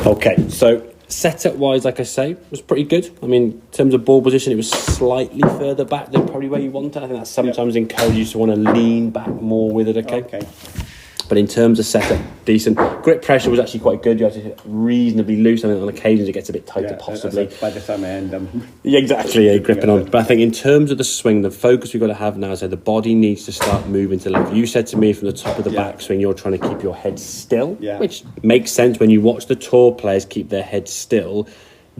Okay, so setup-wise, like I say, was pretty good. I mean, in terms of ball position, it was slightly further back than probably where you want it. I think that sometimes encourages you to want to lean back more with it, okay? But in terms of setup, decent. Grip pressure was actually quite good. You had to reasonably loose. I think on occasions it gets a bit tighter, possibly. By the time I end, yeah, exactly. Yeah, gripping on. But I think in terms of the swing, the focus we've got to have now is that the body needs to start moving to left. You said to me from the top of the backswing, you're trying to keep your head still, which makes sense when you watch the tour players keep their head still.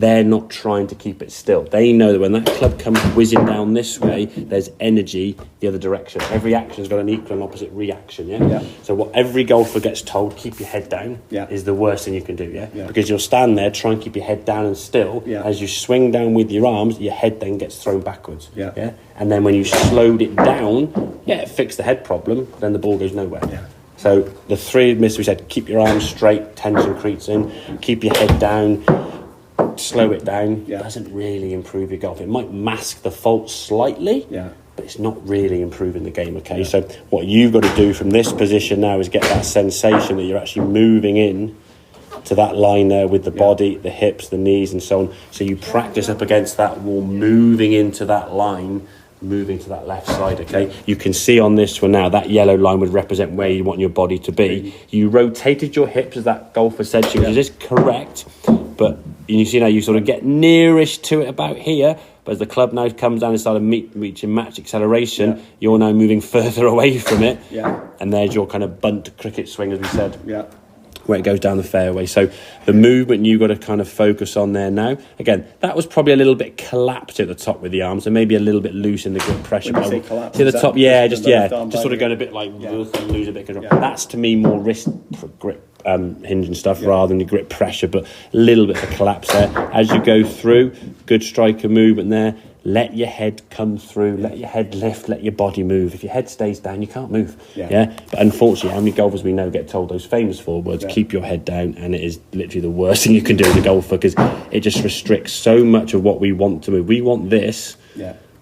They're not trying to keep it still. They know that when that club comes whizzing down this way, there's energy the other direction. Every action's got an equal and opposite reaction, So what every golfer gets told, keep your head down, is the worst thing you can do, Because you'll stand there, try and keep your head down and still. As you swing down with your arms, your head then gets thrown backwards, And then when you slowed it down, it fixed the head problem, then the ball goes nowhere. So the three myths we said, keep your arms straight, tension creeps in, keep your head down, slow it down, doesn't really improve your golf. It might mask the fault slightly, but it's not really improving the game, okay? So what you've got to do from this position now is get that sensation that you're actually moving in to that line there with the body, the hips, the knees and so on. So you practice up against that wall, moving into that line, moving to that left side, okay? You can see on this one now, that yellow line would represent where you want your body to be. You rotated your hips, as that golfer said to you, which is correct, but you see now you sort of get nearish to it about here, but as the club now comes down and started reaching match acceleration, you're now moving further away from it, and there's your kind of bunt cricket swing, as we said, where it goes down the fairway. So the movement you've got to kind of focus on there now. Again, that was probably a little bit collapsed at the top with the arms, and maybe a little bit loose in the grip pressure. When you say collapse, to the top, just sort of going a bit like lose a bit of control. That's to me more wrist for grip. Hinge and stuff rather than the grip pressure, but a little bit of a collapse there. As you go through, good striker movement there. Let your head come through, let your head lift, let your body move. If your head stays down, you can't move. But unfortunately, how many golfers we know get told those famous 4 words, keep your head down, and it is literally the worst thing you can do as a golfer, because it just restricts so much of what we want to move. We want this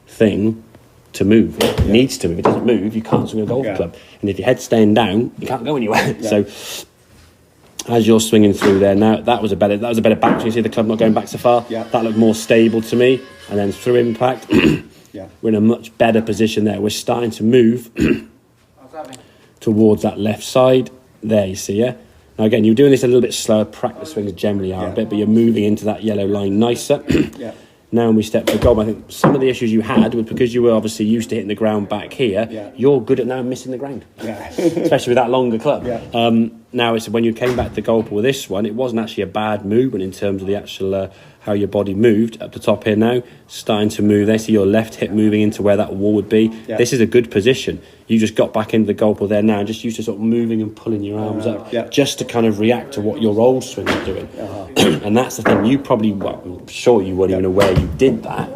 thing to move. It needs to move. If it doesn't move, you can't swing a golf club. And if your head's staying down, you can't go anywhere. So as you're swinging through there now, that was a better back. You see the club not going back so far. That looked more stable to me. And then through impact, we're in a much better position there. We're starting to move towards that left side. There, you see, Now again, you're doing this a little bit slower. Practice swings generally are a bit, but you're moving into that yellow line nicer. Now when we step to goal, I think some of the issues you had was because you were obviously used to hitting the ground back here. You're good at now missing the ground, especially with that longer club. Now it's when you came back to the goal with this one, it wasn't actually a bad movement in terms of the actual how your body moved up the top here now, starting to move there. See your left hip moving into where that wall would be. This is a good position. You just got back into the goal there now and just used to sort of moving and pulling your arms up just to kind of react to what your old swing was doing. And that's the thing. You probably, I'm sure you weren't even aware you did that.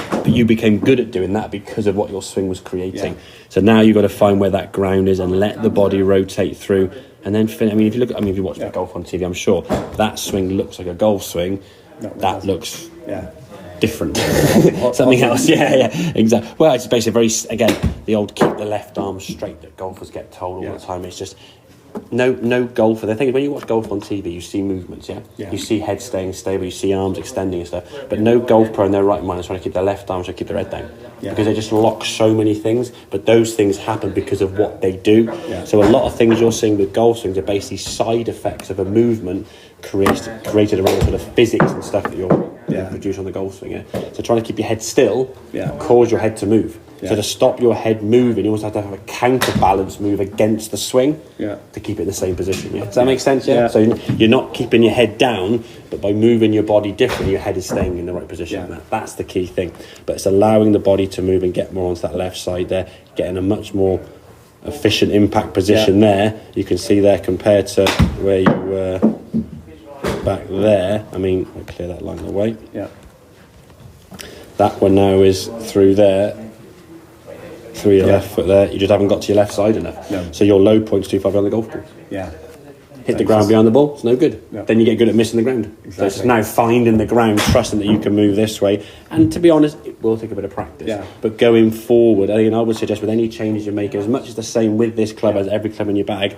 But you became good at doing that because of what your swing was creating. So now you've got to find where that ground is and let the body rotate through. And then, if you watch the golf on TV, I'm sure that swing looks like a golf swing. That looks different. Something else. Exactly. Well, it's basically the old keep the left arm straight that golfers get told all the time. It's just no golfer. The thing is, when you watch golf on TV, you see movements, you see head staying stable, you see arms extending and stuff, but no golf pro in their right mind is trying to keep their left arm, trying to keep their head down, because they just lock so many things, but those things happen because of what they do. So a lot of things you're seeing with golf swings are basically side effects of a movement created around sort of physics and stuff that you produce on the golf swing. So trying to keep your head still cause your head to move. So to stop your head moving, you almost have to have a counterbalance move against the swing to keep it in the same position. Does that make sense? So you're not keeping your head down, but by moving your body differently, your head is staying in the right position. That's the key thing. But it's allowing the body to move and get more onto that left side there, getting a much more efficient impact position there. You can see there compared to where you were back there. I mean, I'll clear that line away. That one now is through there, through your left foot there. You just haven't got to your left side enough. So your low point's too far behind the golf ball. Hit the ground behind the ball, it's no good. Then you get good at missing the ground. So it's just now finding the ground, trusting that you can move this way. And to be honest, it will take a bit of practice. But going forward, I would suggest with any changes you make, as much as the same with this club as every club in your bag,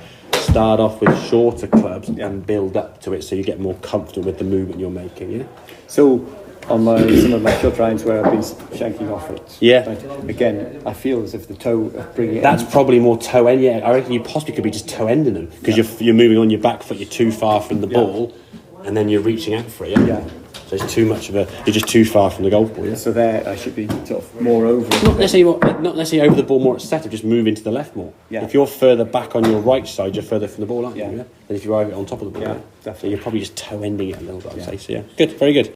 start off with shorter clubs and build up to it, so you get more comfortable with the movement you're making. Yeah. So on some of my short rounds where I've been shanking off it, right, again, I feel as if the toe bringing it. That's probably more toe end. Yeah, I reckon you possibly could be just toe ending them because you're moving on your back foot. You're too far from the ball, and then you're reaching out for it. Yeah. So it's too much of a. You're just too far from the golf ball. Yeah. So there, I should be sort of more over. Not necessarily over the ball, more at setup. Just move into the left more. Yeah. If you're further back on your right side, you're further from the ball, aren't you? Yeah. Than if you arrive it on top of the ball. Yeah, So definitely. you're probably just toe ending it a little bit. I'd say. So yeah, good, very good.